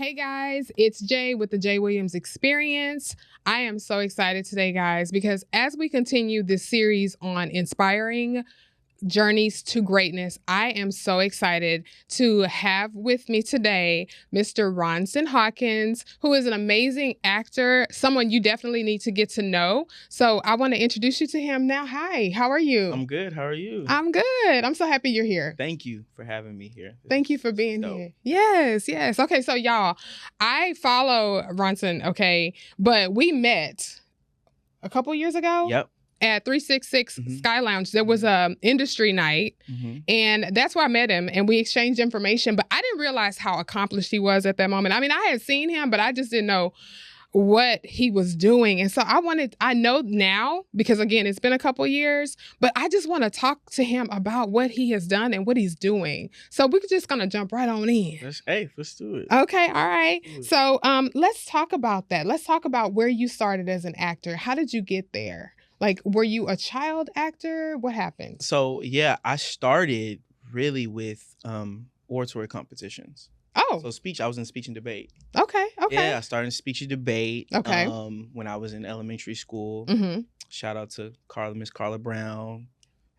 Hey guys, it's Jay with the Jay Williams Experience. I am so excited today, guys, because as we continue this series on inspiring journeys to greatness, I am so excited to have with me today Mr. Ronson Hawkins, who is an amazing actor, someone you definitely need to get to know. So I want to introduce you to him now. Hi, how are you? I'm good. How are you? I'm good. I'm so happy you're here. Thank you for having me here. Thank you for being here. Yes. Okay, so y'all, I follow Ronson, okay, but we met a couple years ago. Yep. At 366 Sky Lounge. There was a industry night, and that's where I met him, and we exchanged information, but I didn't realize how accomplished he was at that moment. I mean, I had seen him, but I just didn't know what he was doing. And so I know now, because again, it's been a couple years, but I just want to talk to him about what he has done and what he's doing. So we're just going to jump right on in. Let's do it. Okay. All right. So let's talk about that. Let's talk about where you started as an actor. How did you get there? Like, were you a child actor? What happened? So, yeah, I started really with oratory competitions. Oh. So I was in speech and debate. Okay. Yeah, I started in speech and debate. Okay. When I was in elementary school. Shout out to Miss Carla Brown,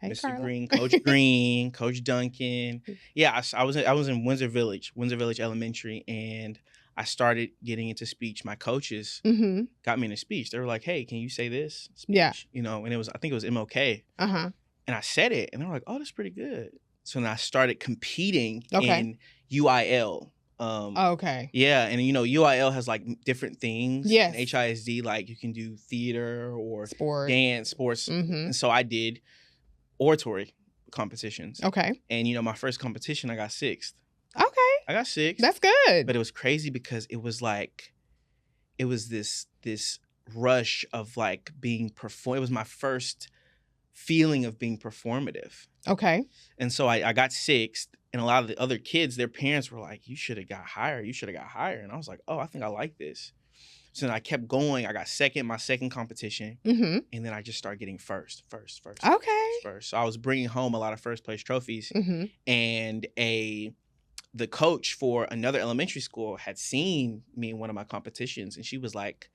Mr. Carla. Green, Coach Green, Coach Duncan. Yeah, I was in Windsor Village Elementary, and I started getting into speech. My coaches got me into speech. They were like, "Hey, can you say this?" Speech? Yeah. And I think it was MLK. And I said it, and they were like, "Oh, that's pretty good." So then I started competing in UIL. Okay. Yeah, and UIL has like different things. Yes. And HISD, like you can do theater or sports. And so I did oratory competitions. Okay. And my first competition, I got sixth. Okay. I got sixth. That's good. But it was crazy because it was this rush of like being It was my first feeling of being performative. Okay. And so I got sixth, and a lot of the other kids, their parents were like, "You should have got higher. You should have got higher." And I was like, "Oh, I think I like this." So then I kept going. I got my second competition, and then I just started getting first. Okay. First. So I was bringing home a lot of first place trophies, and the coach for another elementary school had seen me in one of my competitions, and she was like,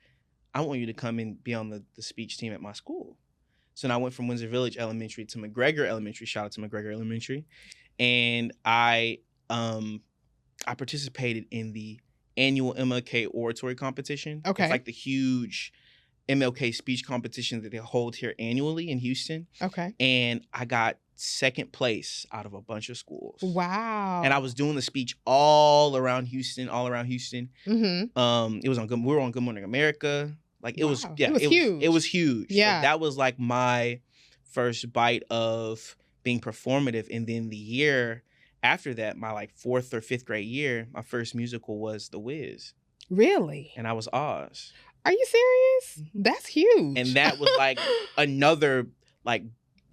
"I want you to come and be on the speech team at my school." So then I went from Windsor Village Elementary to McGregor Elementary. Shout out to McGregor Elementary. And I participated in the annual MLK oratory competition. Okay. It's like the huge MLK speech competition that they hold here annually in Houston. Okay. And I got second place out of a bunch of schools. Wow. And I was doing the speech all around Houston. It was we were on Good Morning America. Like it was huge. It was huge. Yeah. So that was like my first bite of being performative. And then the year after that, my like 4th or 5th grade year, my first musical was The Wiz. Really? And I was Oz. Are you serious? That's huge. And that was like another, like,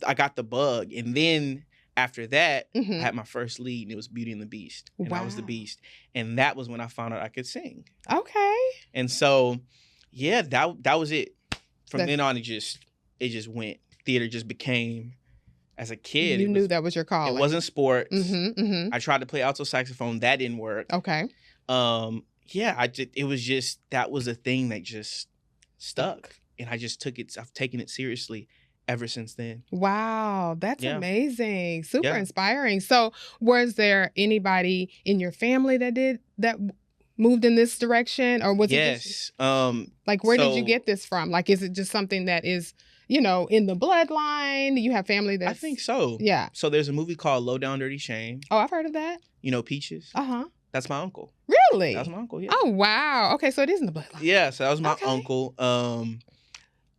I got the bug. And then after that, I had my first lead, and it was Beauty and the Beast. And I was the Beast. And that was when I found out I could sing. Okay. And so, yeah, that was it. From then on, it just went. Theater just became, as a kid. You knew that was your calling. It wasn't sports. I tried to play alto saxophone. That didn't work. Okay. Yeah, it was just, that was a thing that just stuck. And I just I've taken it seriously ever since then. Wow, that's amazing. Super inspiring. So was there anybody in your family that moved in this direction, or was it just, like, where did you get this from? Like, is it just something that is, in the bloodline? You have family that's... I think so. Yeah. So there's a movie called Low Down Dirty Shame. Oh, I've heard of that. Peaches? Uh-huh. That's my uncle. Really? That's my uncle, yeah. Oh, wow. Okay, so it is in the bloodline. Yeah, so that was my uncle.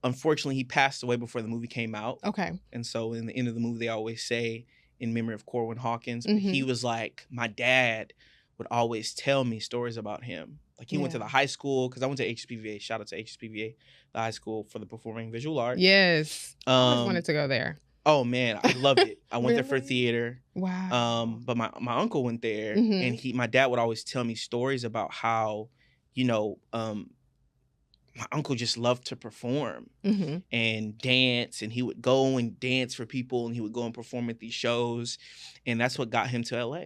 Unfortunately, he passed away before the movie came out. Okay. And so in the end of the movie, they always say, in memory of Corwin Hawkins, but he was like, my dad would always tell me stories about him. Like, he went to the high school, because I went to HSPVA. Shout out to HSPVA, the high school for the performing visual arts. Yes. I always wanted to go there. Oh, man, I loved it. I went there for Really? theater. Wow. But my uncle went there, and my dad would always tell me stories about how, my uncle just loved to perform and dance, and he would go and dance for people, and he would go and perform at these shows, and that's what got him to LA.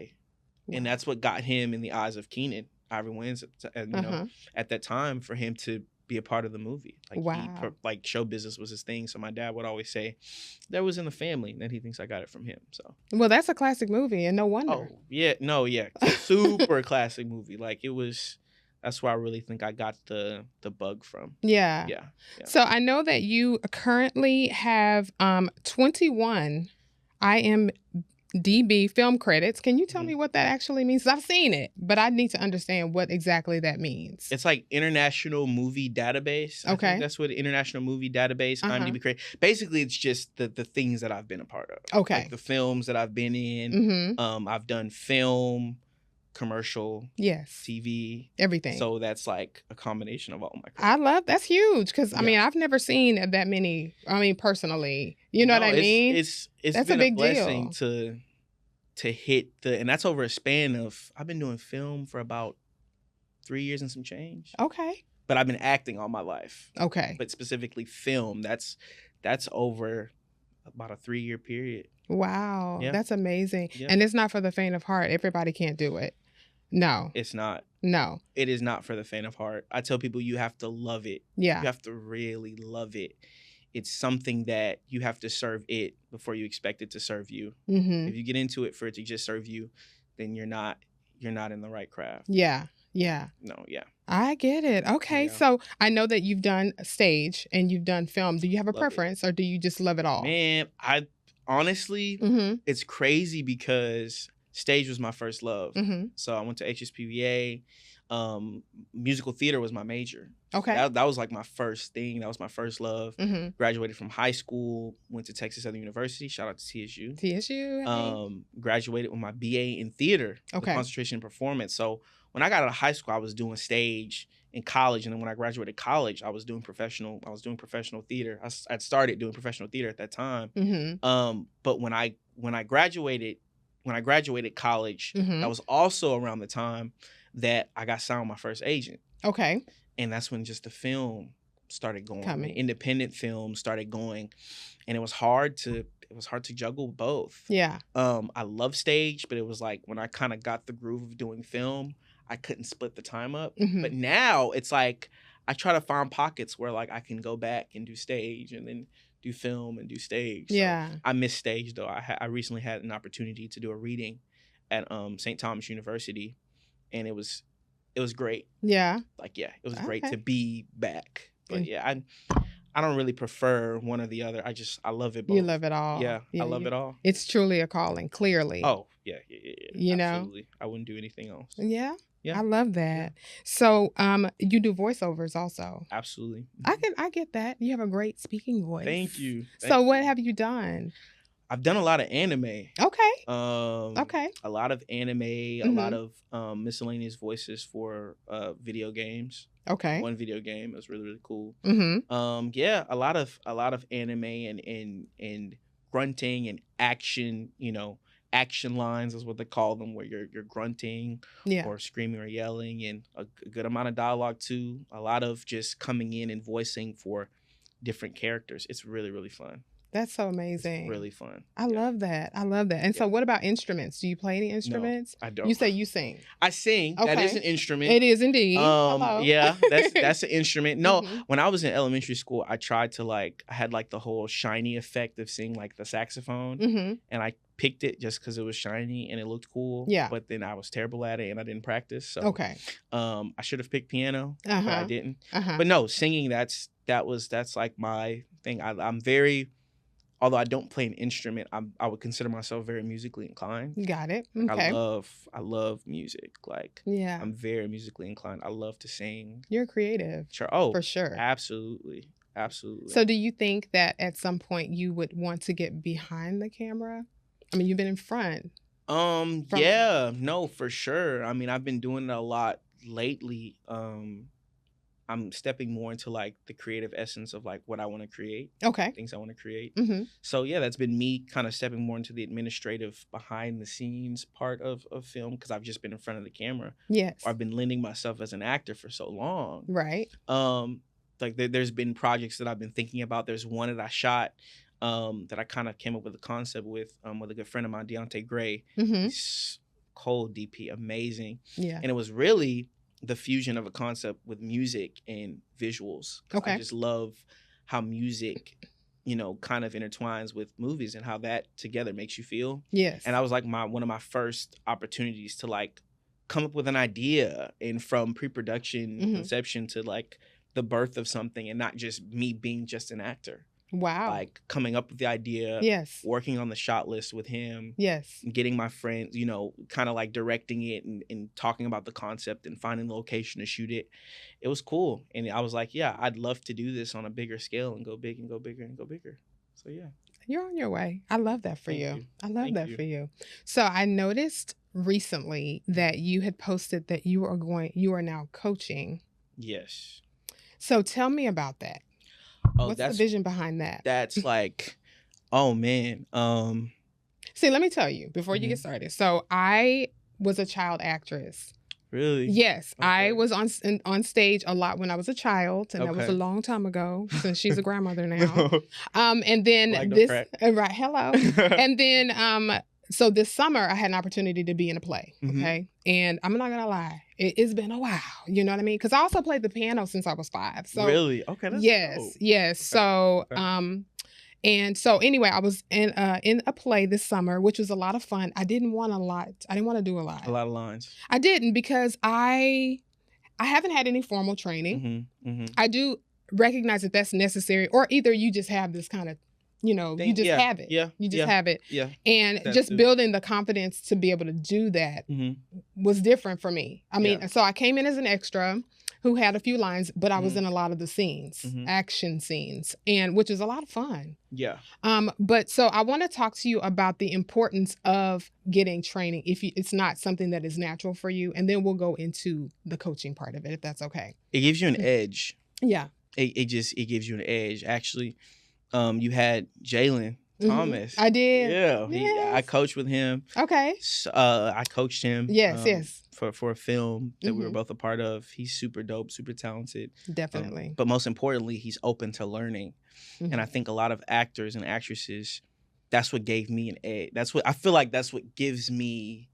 And that's what got him in the eyes of Keenan. Ivory Wayans, at that time for him to be a part of the movie. Like Wow. like show business was his thing. So my dad would always say that was in the family, and then he thinks I got it from him. So Well, that's a classic movie, and no wonder. oh yeah, no, yeah, super classic movie. Like it was. That's where I really think I got the bug from. Yeah. Yeah. So I know that you currently have 21 IMDb film credits. Can you tell me what that actually means? 'Cause I've seen it, but I need to understand what exactly that means. It's like International Movie Database. I Okay. think that's what International Movie Database, IMDb create. Basically, it's just the things that I've been a part of. Okay. Like the films that I've been in. I've done film, commercial, Yes, TV, everything. So that's like a combination of all my credits. I love that's huge because I mean I've never seen that many. I mean personally, you know what I mean? It's that's been a big blessing deal to hit and that's over a span of I've been doing film for about 3 years and some change. Okay. But I've been acting all my life. Okay. But specifically film, that's over about a 3-year period. Wow, that's amazing. Yeah. And it's not for the faint of heart. Everybody can't do it. No. It's not. No. It is not for the faint of heart. I tell people you have to love it. Yeah. You have to really love it. It's something that you have to serve it before you expect it to serve you. If you get into it for it to just serve you, then you're not in the right craft. Yeah. Yeah. No, yeah. I get it. Okay. Yeah. So I know that you've done stage and you've done film. Do you have a preference or do you just love it all? Man, I honestly, it's crazy because stage was my first love. So I went to HSPVA. Musical theater was my major. Okay. That was like my first thing. That was my first love. Graduated from high school, went to Texas Southern University. Shout out to TSU. TSU. Graduated with my BA in theater. Okay. Concentration in performance. So when I got out of high school, I was doing stage in college, and then when I graduated college, I was doing professional theater. I'd started doing professional theater at that time. But when I graduated college, that was also around the time that I got signed with my first agent. Okay. And that's when just the film started going. Coming. Independent film started going. And it was hard to juggle both. Yeah. I love stage, but it was like when I kind of got the groove of doing film, I couldn't split the time up. But now it's like I try to find pockets where like I can go back and do stage and then do film and do stage. Yeah. So I miss stage though. I recently had an opportunity to do a reading at St. Thomas University, and it was great. Yeah. Like it was great to be back. But yeah, I don't really prefer one or the other. I love it both. You love it all. Yeah, I love it all. It's truly a calling, clearly. Oh, yeah. You Absolutely. I wouldn't do anything else. Yeah. Yeah. I love that. Yeah. So, you do voiceovers also. Absolutely. I get that. You have a great speaking voice. Thank you. What have you done? I've done a lot of anime. Okay. Okay. A lot of anime, a lot of miscellaneous voices for video games. Okay. One video game. It was really, really cool. Yeah, a lot of anime and grunting and action, action lines is what they call them, where you're grunting or screaming or yelling, and a good amount of dialogue too. A lot of just coming in and voicing for different characters. It's really, really fun. That's so amazing. It's really fun. I love that. And so what about instruments? Do you play any instruments? No, I don't. You say you sing. I sing. Okay. That is an instrument. It is indeed. Hello. Yeah, that's an instrument. No, when I was in elementary school, I tried to I had the whole shiny effect of seeing the saxophone, and I picked it just because it was shiny and it looked cool. Yeah. But then I was terrible at it and I didn't practice. So I should have picked piano, but I didn't. But no, singing that's my thing. I'm very, although I don't play an instrument, I would consider myself very musically inclined. Got it. Okay. I love music. I'm very musically inclined. I love to sing. You're creative. Sure. Oh, for sure. Absolutely. So do you think that at some point you would want to get behind the camera? I mean, you've been in front. Yeah, no, for sure. I mean, I've been doing it a lot lately. I'm stepping more into the creative essence of what I want to create. Okay. Things I want to create. So yeah, that's been me kind of stepping more into the administrative behind the scenes part of film, because I've just been in front of the camera. Yes. Or I've been lending myself as an actor for so long. Right. There's been projects that I've been thinking about. There's one that I shot that I kind of came up with a concept with a good friend of mine, Deontay Gray. He's cold DP, amazing. Yeah. And it was really the fusion of a concept with music and visuals. Okay. I just love how music, kind of intertwines with movies and how that together makes you feel. Yes. And I was like one of my first opportunities to like come up with an idea, and from pre-production conception to like the birth of something, and not just me being just an actor. Wow. Like coming up with the idea, yes, working on the shot list with him, yes, getting my friends, kind of like directing it and talking about the concept and finding the location to shoot it. It was cool. And I was like, yeah, I'd love to do this on a bigger scale and go big and go bigger and go bigger. So yeah. You're on your way. I love that for you. I love that you. for you. So I noticed recently that you had posted that you are now coaching. Yes. So tell me about that. Oh, what's the vision behind that? That's like, oh man. See, let me tell you before you get started. So I was a child actress. Really? Yes, okay. I was on stage a lot when I was a child, and that was a long time ago. Since she's a grandmother now. And then right, hello, and then so this summer I had an opportunity to be in a play. Okay, and I'm not gonna lie, it's been a while. You know what I mean? Because I also played the piano since I was 5. So really, okay, that's dope. Yes. Okay. So and so anyway, I was in a play this summer, which was a lot of fun. I didn't want to do a lot. A lot of lines. I didn't, because I haven't had any formal training. I do recognize that that's necessary, or either you just have this kind of, you just have it. Yeah. You just have it. Yeah. And just building the confidence to be able to do that was different for me. I mean, so I came in as an extra who had a few lines, but I was in a lot of the scenes, action scenes, and which is a lot of fun. Yeah. But so I want to talk to you about the importance of getting training if it's not something that is natural for you, and then we'll go into the coaching part of it, if that's okay. It gives you an edge. Yeah. It gives you an edge. Actually, you had Jalen Thomas. I did. Yeah. Yes. I coached with him. Okay. So, I coached him. Yes. For a film that we were both a part of. He's super dope, super talented. Definitely. But most importantly, he's open to learning. And I think a lot of actors and actresses, that's what gave me an edge. That's what gives me.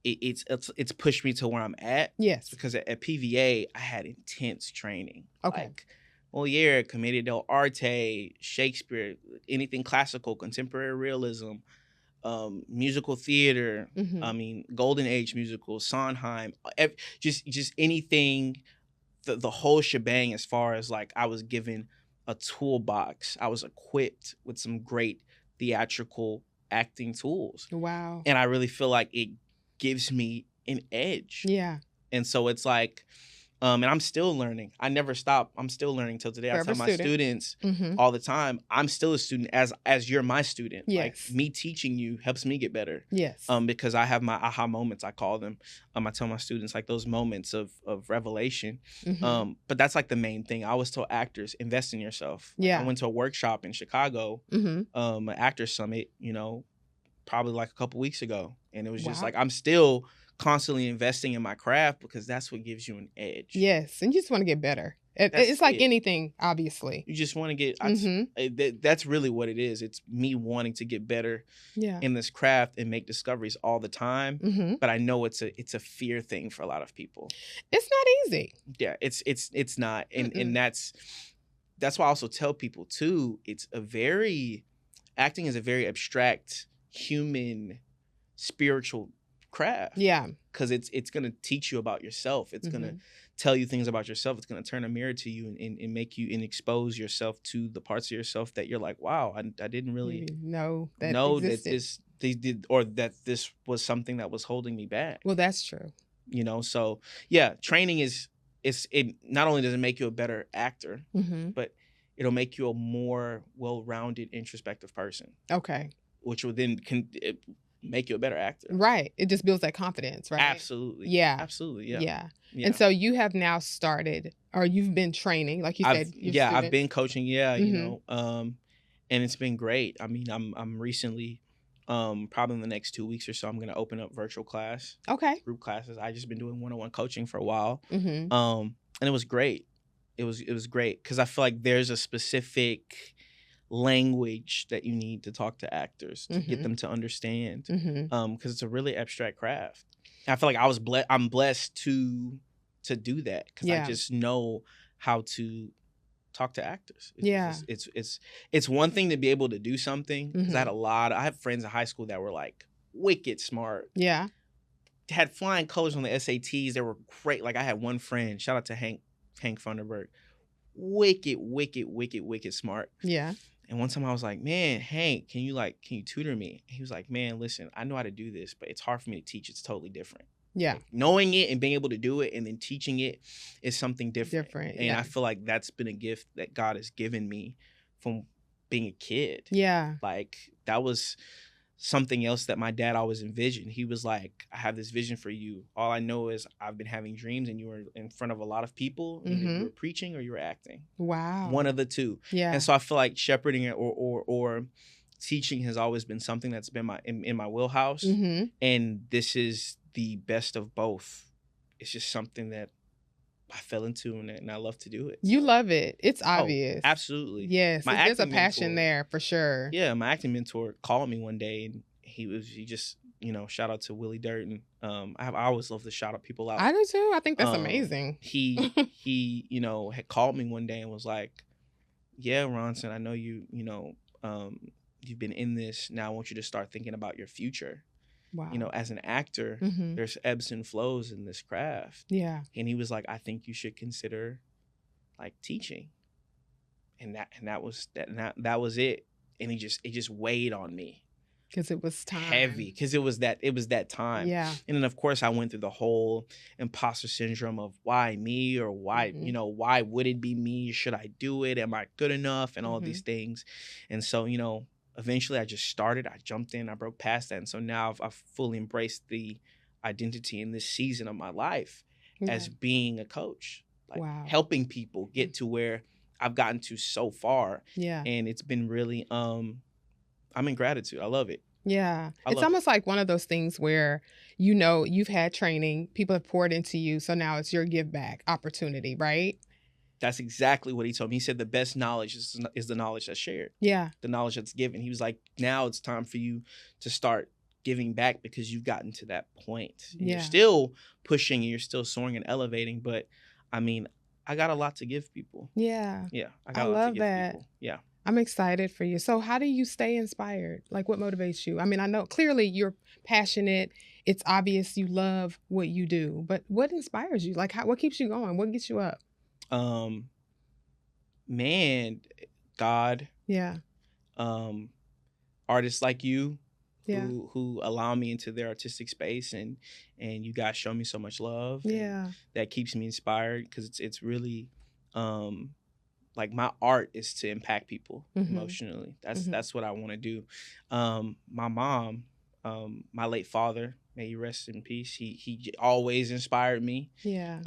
It's pushed me to where I'm at. Yes. Because at PVA, I had intense training. Okay. Like Moliere, Commedia dell'arte, Shakespeare, anything classical, contemporary realism, musical theater. I mean, Golden Age musicals, Sondheim, just anything, the whole shebang. As far as like, I was given a toolbox. I was equipped with some great theatrical acting tools. Wow. And I really feel like it gives me an edge. Yeah. And so it's like, and I'm still learning. I never stop. I'm still learning till today. I tell my students all the time, I'm still a student as you're my student. Yes. Like, me teaching you helps me get better. Yes. Because I have my aha moments, I call them. I tell my students, like, those moments of revelation. But that's like the main thing. I always tell actors, invest in yourself. Yeah. I went to a workshop in Chicago, an actors summit, probably like a couple weeks ago. And it was just like, I'm still constantly investing in my craft, because that's what gives you an edge. Yes, and you just want to get better. It's like anything, obviously. You just want to get. That's really what it is. It's me wanting to get better in this craft and make discoveries all the time. But I know it's a fear thing for a lot of people. It's not easy. Yeah, it's not, and that's why I also tell people too. Acting is a very abstract, human, spiritual craft. Yeah. Because it's going to teach you about yourself. It's going to tell you things about yourself. It's going to turn a mirror to you and make you and expose yourself to the parts of yourself that you're like, wow, I didn't really know that this was something that was holding me back. Well, that's true. So yeah, training it not only does it make you a better actor, but it'll make you a more well-rounded, introspective person. Okay. Which will then make you a better actor. Right. It just builds that confidence, right? Absolutely. Yeah. Absolutely. Yeah. And so you have now started, or you've been training, like you said. I've been coaching. Yeah. And it's been great. I mean, I'm recently, probably in the next 2 weeks or so, I'm going to open up virtual class. Okay. Group classes. I just been doing one-on-one coaching for a while. And it was great. It was great, because I feel like there's a specific language that you need to talk to actors to get them to understand, because it's a really abstract craft. And I feel like I'm blessed to to do that because Yeah. I just know how to talk to actors. Yeah. It's one thing to be able to do something because I have friends in high school that were like wicked smart. Yeah. Had flying colors on the SATs. They were great. Like I had one friend, shout out to Hank Funderburg, wicked smart. Yeah. And one time I was like, man, Hank, can you tutor me? And he was like, man, listen, I know how to do this, but it's hard for me to teach. It's totally different. Yeah. Like, knowing it and being able to do it and then teaching it is something different. And I feel like that's been a gift that God has given me from being a kid. Yeah. Like that was something else that my dad always envisioned. He was like, I have this vision for you. All I know is I've been having dreams and you were in front of a lot of people. Either you were preaching or you were acting. Wow. One of the two. Yeah. And so I feel like shepherding or teaching has always been something that's been in my wheelhouse. And this is the best of both. It's just something that I fell into and I love to do it. You love it. It's obvious. Oh, absolutely. Yes. There's a passion there for sure. Yeah. My acting mentor called me one day and he just, shout out to Willie Durden. I always love to shout out people out. I do too. I think that's amazing. He had called me one day and was like, yeah, Ronson, I know you've been in this. Now I want you to start thinking about your future. Wow. As an actor, there's ebbs and flows in this craft. Yeah. And he was like, I think you should consider like teaching. And that was it. And it just weighed on me. Because it was time. Heavy. Because it was that time. Yeah. And then of course I went through the whole imposter syndrome of why me or why, why would it be me? Should I do it? Am I good enough? And all of these things. And so, eventually I just started, I jumped in, I broke past that. And so now I've fully embraced the identity in this season of my life as being a coach, like helping people get to where I've gotten to so far. Yeah. And it's been really, I'm in gratitude. I love it. Yeah. It's almost like one of those things where, you've had training, people have poured into you. So now it's your give back opportunity, right? That's exactly what he told me. He said the best knowledge is the knowledge that's shared. Yeah. The knowledge that's given. He was like, now it's time for you to start giving back because you've gotten to that point. Yeah. You're still pushing and you're still soaring and elevating. But I mean, I got a lot to give people. Yeah. Yeah. I got a lot to give people. Yeah. I'm excited for you. So how do you stay inspired? Like what motivates you? I mean, I know clearly you're passionate. It's obvious you love what you do. But what inspires you? Like what keeps you going? What gets you up? Man, God. Yeah. Artists like you who allow me into their artistic space and you guys show me so much love. Yeah. That keeps me inspired because it's really like my art is to impact people emotionally. That's what I want to do. My mom, my late father, may he rest in peace. He always inspired me. Yeah.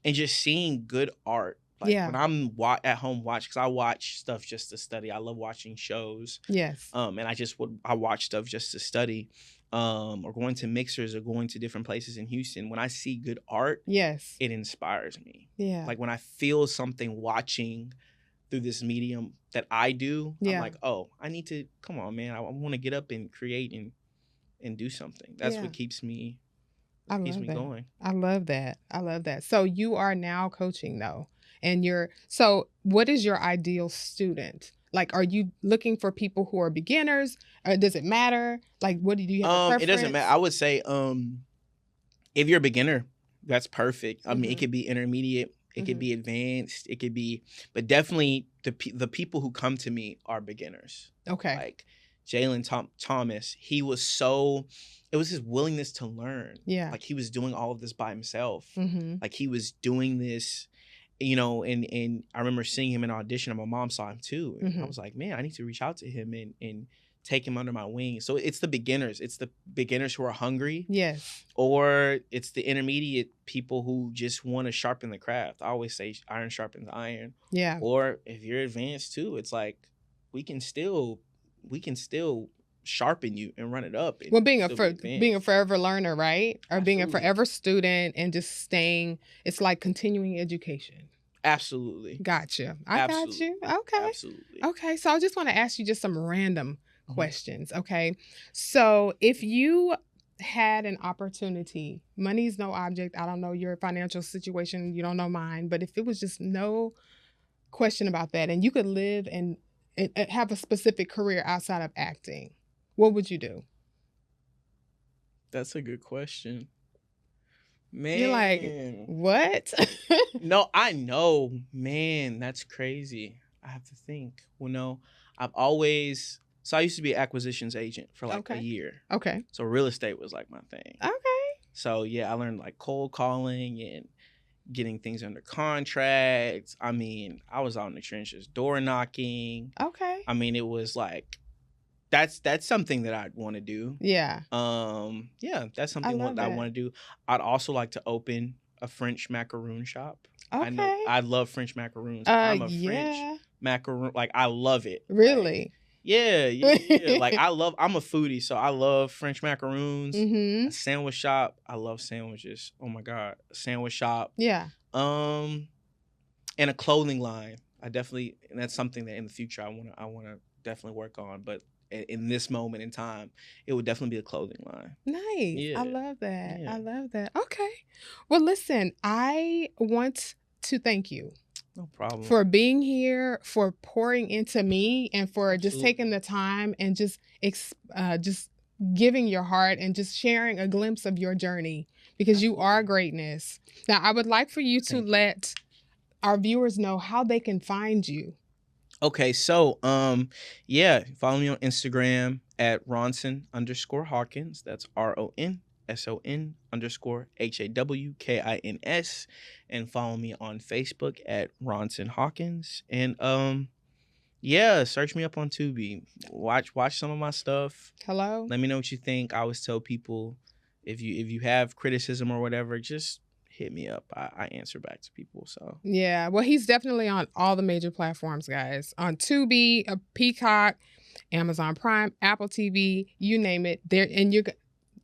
And just seeing good art. Like when I'm at home because I watch stuff just to study. I love watching shows. Yes. And I watch stuff just to study. Or going to mixers or going to different places in Houston. When I see good art, it inspires me. Yeah. Like when I feel something watching through this medium that I do, I'm like, oh, I need to, come on, man. I want to get up and create and do something. That's what keeps me going. I love that. So you are now coaching though. And so what is your ideal student? Like, are you looking for people who are beginners? Or does it matter? Like, what do you have a preference? It doesn't matter. I would say, if you're a beginner, that's perfect. I mean, it could be intermediate. It could be advanced. It could be, but definitely the people who come to me are beginners. Okay. Like Jalen Thomas, it was his willingness to learn. Yeah. Like he was doing all of this by himself. Like he was doing this, and I remember seeing him in an audition and my mom saw him too. And I was like, man, I need to reach out to him and take him under my wing. So it's the beginners. It's the beginners who are hungry. Yes. Or it's the intermediate people who just want to sharpen the craft. I always say iron sharpens iron. Yeah. Or if you're advanced too, it's like we can still sharpen you and run it up. Well, being a forever learner, right? Or Absolutely. Being a forever student and just staying, it's like continuing education. Absolutely. Gotcha. Got you. Okay. Absolutely. Okay. So I just want to ask you just some random questions. Okay. So if you had an opportunity, money's no object. I don't know your financial situation. You don't know mine. But if it was just no question about that, and you could live and have a specific career outside of acting, what would you do? That's a good question. Man. You're like, what? No, I know. Man, that's crazy. I have to think. Well, no, I used to be an acquisitions agent for like a year. Okay. So real estate was like my thing. Okay. So yeah, I learned like cold calling and getting things under contracts. I mean, I was out in the trenches, door knocking. Okay. I mean, it was like, that's something that I'd want to do. Yeah. Yeah, that's something I want to do. I'd also like to open a French macaroon shop. Okay. I love French macaroons. I'm a French macaroon, like I love it. Really? Like, yeah. Like I'm a foodie, so I love French macaroons. Mm-hmm. A sandwich shop. I love sandwiches. Oh my God. A sandwich shop. Yeah. And a clothing line. And that's something that in the future I wanna definitely work on. But in this moment in time, it would definitely be a clothing line. Nice. Yeah. I love that. Yeah. I love that. Okay. Well, listen, I want to thank you. No problem. For being here, for pouring into me, and for just taking the time and just giving your heart and just sharing a glimpse of your journey, because you are greatness. Now, I would like for you to let our viewers know how they can find you. Okay, so yeah, follow me on Instagram at Ronson_Hawkins. That's RONSON_HAWKINS, and follow me on Facebook at Ronson Hawkins. And yeah, search me up on Tubi. Watch some of my stuff. Hello. Let me know what you think. I always tell people, if you have criticism or whatever, just hit me up. I answer back to people. So yeah, well, he's definitely on all the major platforms, guys. On Tubi, Peacock, Amazon Prime, Apple TV, you name it. There, and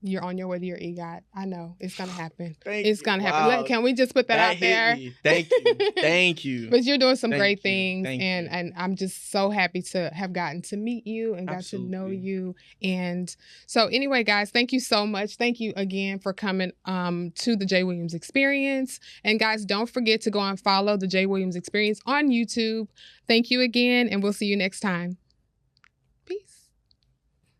you're on your way to your EGOT. I know it's gonna happen. It's gonna happen. Wow. Can we just put that out there? Thank you. Thank you. But you're doing some great things, and I'm just so happy to have gotten to meet you and got to know you. And so anyway, guys, thank you so much. Thank you again for coming to the Jay Williams Experience. And guys, don't forget to go and follow the Jay Williams Experience on YouTube. Thank you again, and we'll see you next time.